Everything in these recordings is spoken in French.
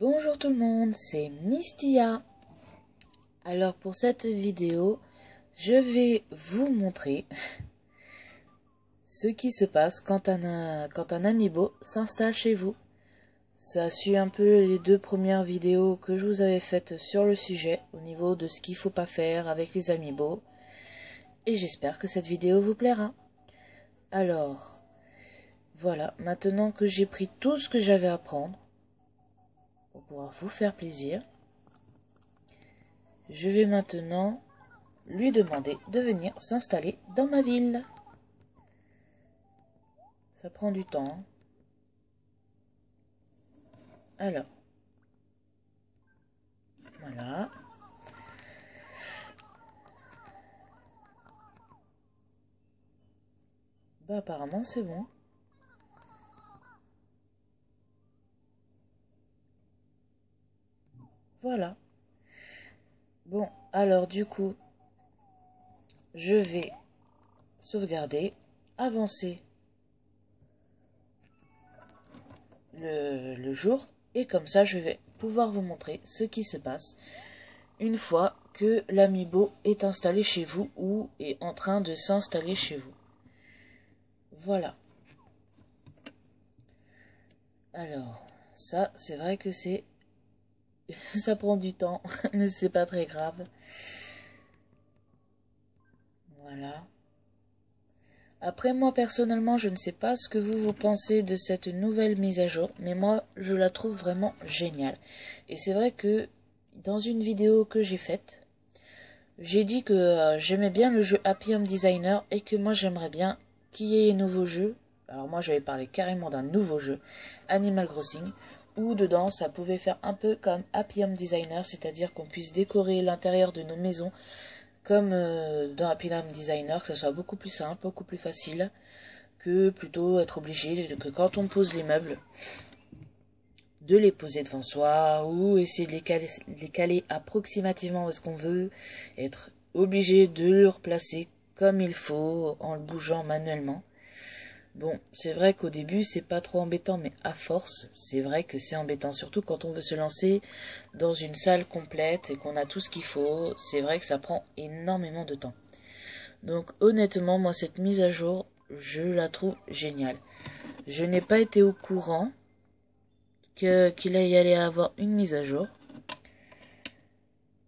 Bonjour tout le monde, c'est Mistia. Alors pour cette vidéo, je vais vous montrer ce qui se passe quand un amiibo s'installe chez vous. Ça suit un peu les deux premières vidéos que je vous avais faites sur le sujet au niveau de ce qu'il ne faut pas faire avec les amiibo. Et j'espère que cette vidéo vous plaira. Alors, voilà, maintenant que j'ai pris tout ce que j'avais à prendre, pour pouvoir vous faire plaisir, je vais maintenant lui demander de venir s'installer dans ma ville. Ça prend du temps. Alors, voilà. Bah apparemment c'est bon. Voilà. Bon, alors du coup, je vais sauvegarder, avancer le jour, et comme ça je vais pouvoir vous montrer ce qui se passe une fois que l'amiibo est installé chez vous ou est en train de s'installer chez vous. Voilà. Alors, ça, c'est vrai que c'est... ça prend du temps, mais c'est pas très grave. Voilà. Après, moi, personnellement, je ne sais pas ce que vous pensez de cette nouvelle mise à jour, mais moi, je la trouve vraiment géniale. Et c'est vrai que, dans une vidéo que j'ai faite, j'ai dit que j'aimais bien le jeu Happy Home Designer et que moi, j'aimerais bien qu'il y ait un nouveau jeu. Alors moi, j'avais parlé carrément d'un nouveau jeu, Animal Crossing, où dedans, ça pouvait faire un peu comme Happy Home Designer, c'est-à-dire qu'on puisse décorer l'intérieur de nos maisons comme dans Happy Home Designer, que ce soit beaucoup plus simple, beaucoup plus facile, que plutôt être obligé que quand on pose les meubles, de les poser devant soi, ou essayer de les caler approximativement où est-ce qu'on veut, être obligé de le replacer comme il faut, en le bougeant manuellement. Bon, c'est vrai qu'au début, c'est pas trop embêtant, mais à force, c'est vrai que c'est embêtant. Surtout quand on veut se lancer dans une salle complète et qu'on a tout ce qu'il faut, c'est vrai que ça prend énormément de temps. Donc honnêtement, moi, cette mise à jour, je la trouve géniale. Je n'ai pas été au courant qu'il y allait avoir une mise à jour.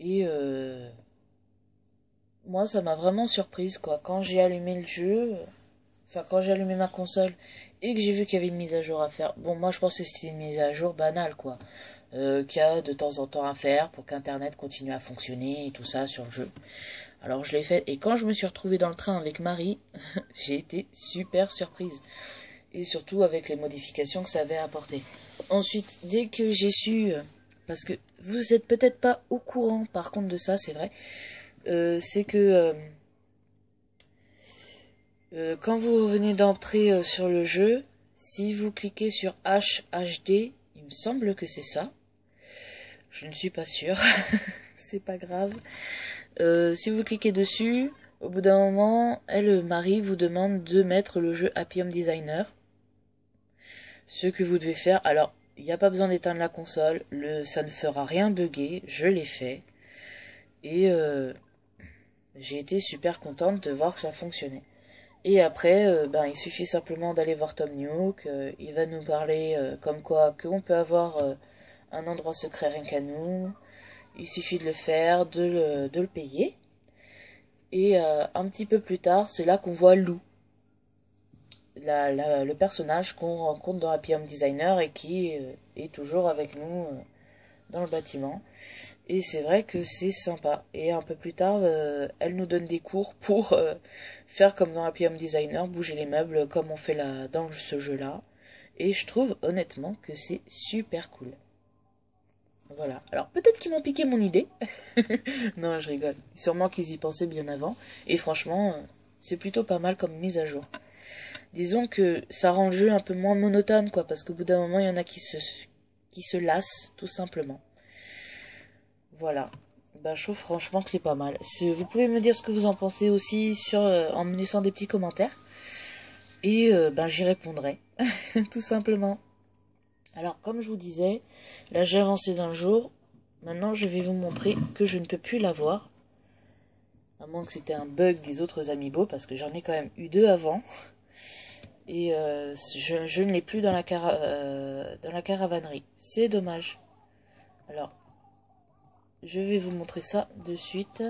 Et moi, ça m'a vraiment surprise, quoi. Quand j'ai allumé le jeu... Enfin, quand j'ai allumé ma console et que j'ai vu qu'il y avait une mise à jour à faire, bon, moi je pensais que c'était une mise à jour banale, quoi. Qu'il y a de temps en temps à faire pour qu'Internet continue à fonctionner et tout ça sur le jeu. Alors je l'ai fait, et quand je me suis retrouvée dans le train avec Marie, j'ai été super surprise. Et surtout avec les modifications que ça avait apporté. Ensuite, dès que j'ai su, parce que vous êtes peut-être pas au courant par contre de ça, c'est vrai, c'est que... quand vous venez d'entrer sur le jeu, si vous cliquez sur HHD, il me semble que c'est ça. Je ne suis pas sûre. C'est pas grave. Si vous cliquez dessus, au bout d'un moment, Marie vous demande de mettre le jeu Happy Home Designer. Ce que vous devez faire. Alors, il n'y a pas besoin d'éteindre la console. Ça ne fera rien bugger. Je l'ai fait. Et j'ai été super contente de voir que ça fonctionnait. Et après, il suffit simplement d'aller voir Tom Nook. Il va nous parler comme quoi qu'on peut avoir un endroit secret rien qu'à nous. Il suffit de le faire, de le payer. Et un petit peu plus tard, c'est là qu'on voit Lou, le personnage qu'on rencontre dans Happy Home Designer et qui est toujours avec nous dans le bâtiment. Et c'est vrai que c'est sympa. Et un peu plus tard, elle nous donne des cours pour faire comme dans Happy Home Designer, bouger les meubles comme on fait là, dans ce jeu-là. Et je trouve honnêtement que c'est super cool. Voilà. Alors peut-être qu'ils m'ont piqué mon idée. Non, je rigole. Sûrement qu'ils y pensaient bien avant. Et franchement, c'est plutôt pas mal comme mise à jour. Disons que ça rend le jeu un peu moins monotone, quoi, parce qu'au bout d'un moment, il y en a qui se lassent, tout simplement. Voilà. Je trouve franchement que c'est pas mal. Vous pouvez me dire ce que vous en pensez aussi en me laissant des petits commentaires. Et j'y répondrai. Tout simplement. Alors, comme je vous disais, là j'ai avancé d'un jour. Maintenant, je vais vous montrer que je ne peux plus l'avoir. À moins que c'était un bug des autres amiibo, parce que j'en ai quand même eu 2 avant. Et je ne l'ai plus dans la caravanerie. C'est dommage. Alors, je vais vous montrer ça de suite.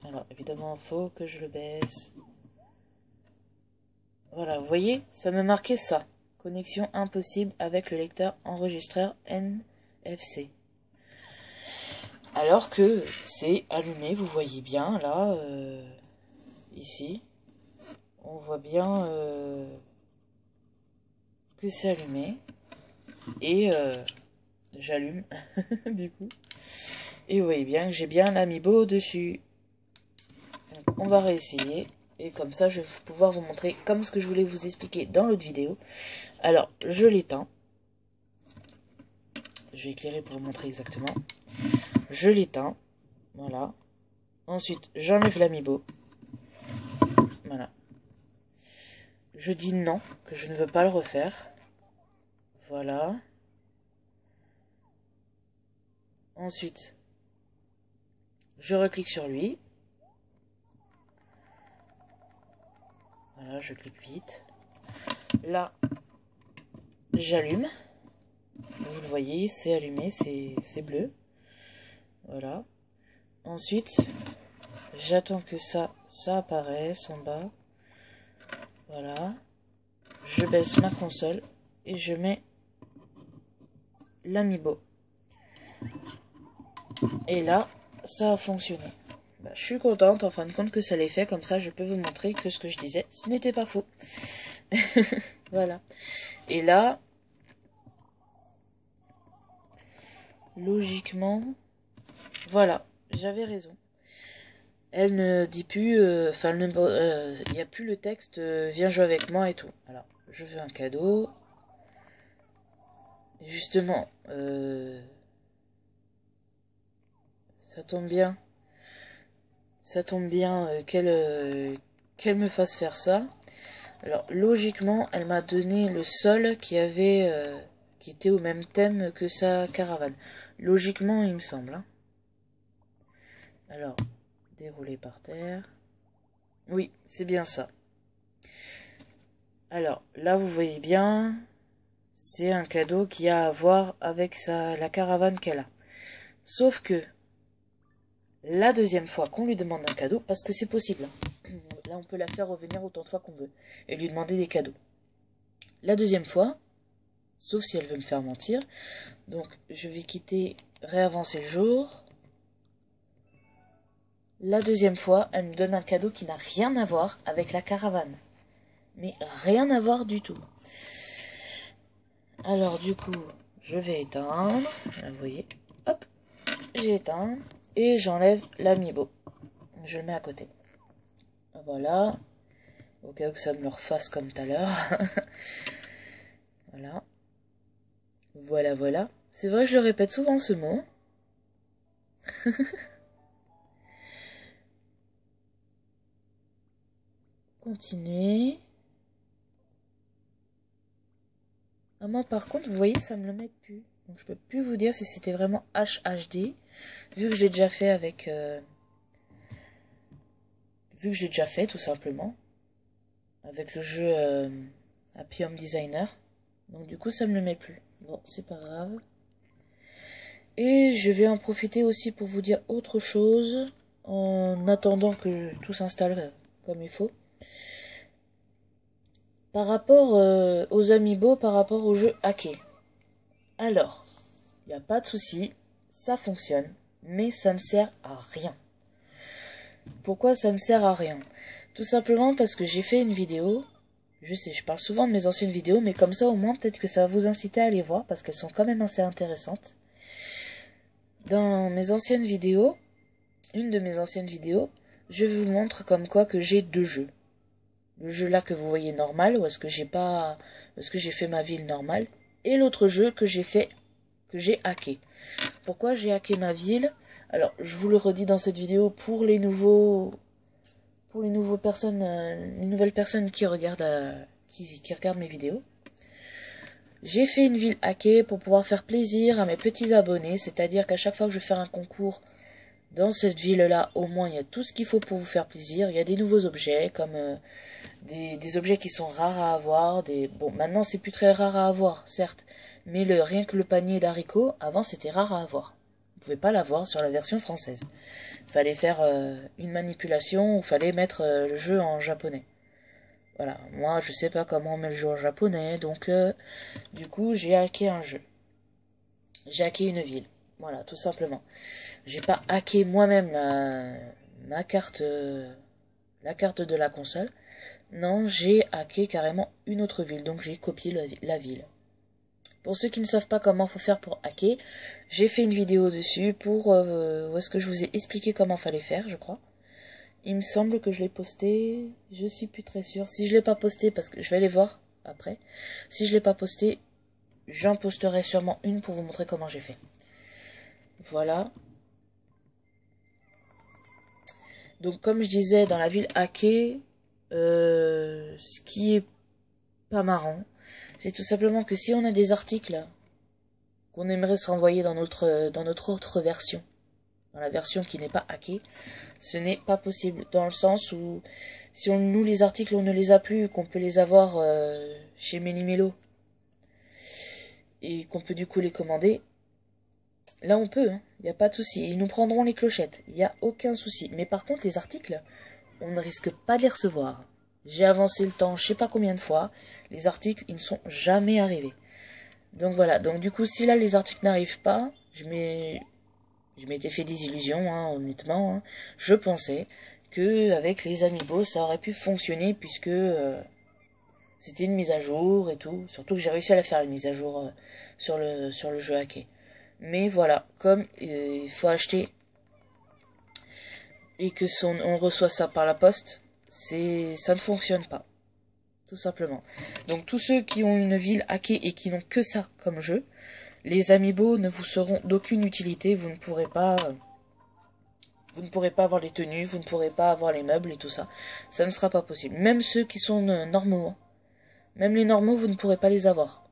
Alors, évidemment, il faut que je le baisse. Voilà, vous voyez, ça me marquait ça. Connexion impossible avec le lecteur enregistreur NFC. Alors que c'est allumé, vous voyez bien, là, ici. On voit bien que c'est allumé. Et j'allume, du coup. Et vous voyez bien que j'ai bien l'amiibo dessus. Donc, on va réessayer. Et comme ça, je vais pouvoir vous montrer comme ce que je voulais vous expliquer dans l'autre vidéo. Alors, je l'éteins. Je vais éclairer pour vous montrer exactement. Je l'éteins. Voilà. Ensuite, j'enlève l'amiibo. Voilà. Je dis non, que je ne veux pas le refaire. Voilà. Ensuite, je reclique sur lui. Voilà, je clique vite. Là, j'allume. Vous le voyez, c'est allumé, c'est bleu. Voilà. Ensuite, j'attends que ça apparaisse en bas. Voilà. Je baisse ma console et je mets l'amiibo. Et là, ça a fonctionné. Bah, je suis contente en fin de compte que ça l'ait fait, comme ça je peux vous montrer que ce que je disais, ce n'était pas faux. Voilà. Et là, logiquement, voilà, j'avais raison. Elle ne dit plus, il n'y a plus le texte viens jouer avec moi et tout. Alors, je veux un cadeau. Et justement, ça tombe bien. Ça tombe bien qu'elle me fasse faire ça. Alors, logiquement, elle m'a donné le sol qui était au même thème que sa caravane. Logiquement, il me semble. Hein. Alors, dérouler par terre. Oui, c'est bien ça. Alors, là, vous voyez bien, c'est un cadeau qui a à voir avec la caravane qu'elle a. Sauf que, la deuxième fois qu'on lui demande un cadeau, parce que c'est possible, hein. Là on peut la faire revenir autant de fois qu'on veut, et lui demander des cadeaux. La deuxième fois, sauf si elle veut me faire mentir, donc je vais quitter, réavancer le jour. La deuxième fois, elle me donne un cadeau qui n'a rien à voir avec la caravane. Mais rien à voir du tout. Alors du coup, je vais éteindre, là, vous voyez, hop, j'ai éteint, et j'enlève l'amiibo. Je le mets à côté. Voilà. Au cas où ça me le refasse comme tout à l'heure. Voilà. Voilà, voilà. C'est vrai que je le répète souvent ce mot. Continuer. Ah, moi par contre, vous voyez, ça me le met plus. Donc je peux plus vous dire si c'était vraiment HHD. Vu que je l'ai déjà fait avec... Vu que je l'ai déjà fait, tout simplement. Avec le jeu Happy Home Designer. Donc du coup, ça me le met plus. Bon, c'est pas grave. Et je vais en profiter aussi pour vous dire autre chose. En attendant que tout s'installe comme il faut. Par rapport aux amiibo, par rapport au jeu hacké. Alors, il n'y a pas de souci, ça fonctionne, mais ça ne sert à rien. Pourquoi ça ne sert à rien? Tout simplement parce que j'ai fait une vidéo, je sais, je parle souvent de mes anciennes vidéos, mais comme ça au moins peut-être que ça va vous inciter à les voir, parce qu'elles sont quand même assez intéressantes. Dans mes anciennes vidéos, une de mes anciennes vidéos, je vous montre comme quoi que j'ai 2 jeux. Le jeu là que vous voyez normal, ou est-ce que j'ai fait ma ville normale, et l'autre jeu que j'ai hacké. Pourquoi j'ai hacké ma ville? Alors, je vous le redis dans cette vidéo, pour les nouveaux pour les nouvelles personnes qui regardent, qui regardent mes vidéos. J'ai fait une ville hackée pour pouvoir faire plaisir à mes petits abonnés, c'est-à-dire qu'à chaque fois que je vais faire un concours dans cette ville-là, au moins il y a tout ce qu'il faut pour vous faire plaisir. Il y a des nouveaux objets, comme des objets qui sont rares à avoir. Bon, maintenant c'est plus très rare à avoir, certes, mais rien que le panier d'haricots, avant c'était rare à avoir. Vous pouvez pas l'avoir sur la version française. Fallait faire une manipulation ou fallait mettre le jeu en japonais. Voilà, moi je sais pas comment on met le jeu en japonais, donc du coup j'ai hacké un jeu. J'ai hacké une ville. Voilà, tout simplement. J'ai pas hacké moi-même la carte de la console. Non, j'ai hacké carrément une autre ville, donc j'ai copié la ville. Pour ceux qui ne savent pas comment faut faire pour hacker, j'ai fait une vidéo dessus où est-ce que je vous ai expliqué comment fallait faire, je crois. Il me semble que je l'ai posté, je suis plus très sûre. Si je l'ai pas posté, parce que je vais aller voir après. Si je l'ai pas posté, j'en posterai sûrement une pour vous montrer comment j'ai fait. Voilà. Donc comme je disais, dans la ville hackée, ce qui est pas marrant, c'est tout simplement que si on a des articles qu'on aimerait se renvoyer dans notre autre version, dans la version qui n'est pas hackée, ce n'est pas possible, dans le sens où si nous les articles on ne les a plus, qu'on peut les avoir chez Méli-Mélo et qu'on peut du coup les commander, là on peut, il n'y a pas de souci, ils nous prendront les clochettes, il n'y a aucun souci. Mais par contre les articles, on ne risque pas de les recevoir. J'ai avancé le temps je sais pas combien de fois, les articles ils ne sont jamais arrivés. Donc voilà, donc du coup si là les articles n'arrivent pas, je m'étais fait des illusions, honnêtement. Je pensais que avec les Amiibo, ça aurait pu fonctionner puisque c'était une mise à jour et tout. Surtout que j'ai réussi à la faire, la mise à jour sur le jeu hacké. Mais voilà, comme il faut acheter et que on reçoit ça par la poste, ça ne fonctionne pas. Tout simplement. Donc tous ceux qui ont une ville hackée et qui n'ont que ça comme jeu, les Amiibo ne vous seront d'aucune utilité, vous ne pourrez pas avoir les tenues, vous ne pourrez pas avoir les meubles et tout ça. Ça ne sera pas possible. Même ceux qui sont normaux, même les normaux, vous ne pourrez pas les avoir.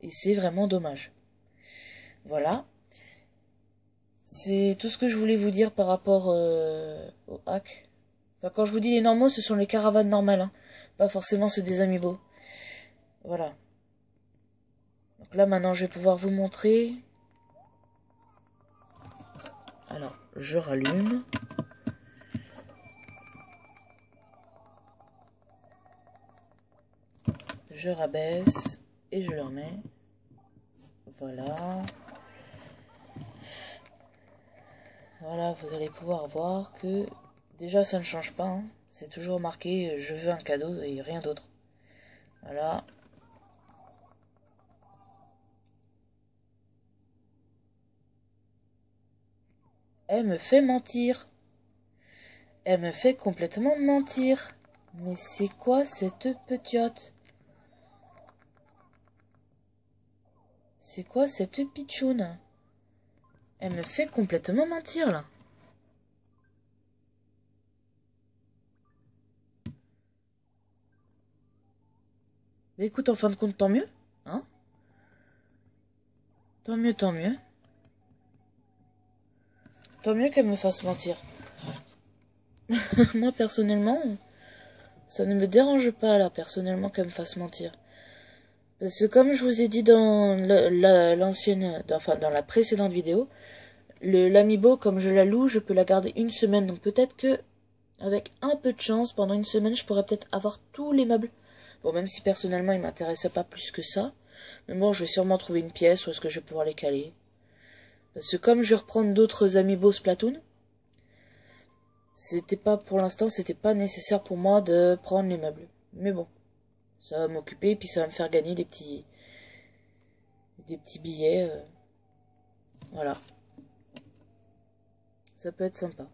Et c'est vraiment dommage. Voilà. C'est tout ce que je voulais vous dire par rapport au hack. Enfin, quand je vous dis les normaux, ce sont les caravanes normales, pas forcément ceux des Amiibo. Voilà. Donc là, maintenant, je vais pouvoir vous montrer. Alors, je rallume. Je rabaisse et je le remets. Voilà. Voilà, vous allez pouvoir voir que déjà ça ne change pas. C'est toujours marqué je veux un cadeau et rien d'autre. Voilà. Elle me fait mentir. Elle me fait complètement mentir. Mais c'est quoi cette petiote? C'est quoi cette pitchoune? Elle me fait complètement mentir, là. Mais écoute, en fin de compte, tant mieux. Hein? Tant mieux, tant mieux. Tant mieux qu'elle me fasse mentir. Moi, personnellement, ça ne me dérange pas, là, personnellement, qu'elle me fasse mentir. Parce que comme je vous ai dit dans dans la précédente vidéo, l'Amiibo, comme je la loue, je peux la garder une semaine. Donc peut-être que, avec un peu de chance, pendant une semaine, je pourrais peut-être avoir tous les meubles. Bon, même si personnellement, il m'intéressait pas plus que ça. Mais bon, je vais sûrement trouver une pièce où est-ce que je vais pouvoir les caler. Parce que comme je vais reprendre d'autres Amiibo Splatoon, pour l'instant, c'était pas nécessaire pour moi de prendre les meubles. Mais bon, ça va m'occuper et puis ça va me faire gagner des petits billets. Voilà. Ça peut être sympa.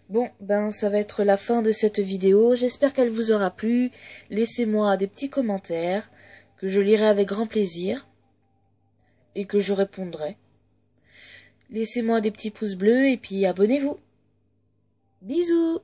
Bon, ben ça va être la fin de cette vidéo. J'espère qu'elle vous aura plu. Laissez-moi des petits commentaires que je lirai avec grand plaisir et que je répondrai. Laissez-moi des petits pouces bleus et puis abonnez-vous. Bisous!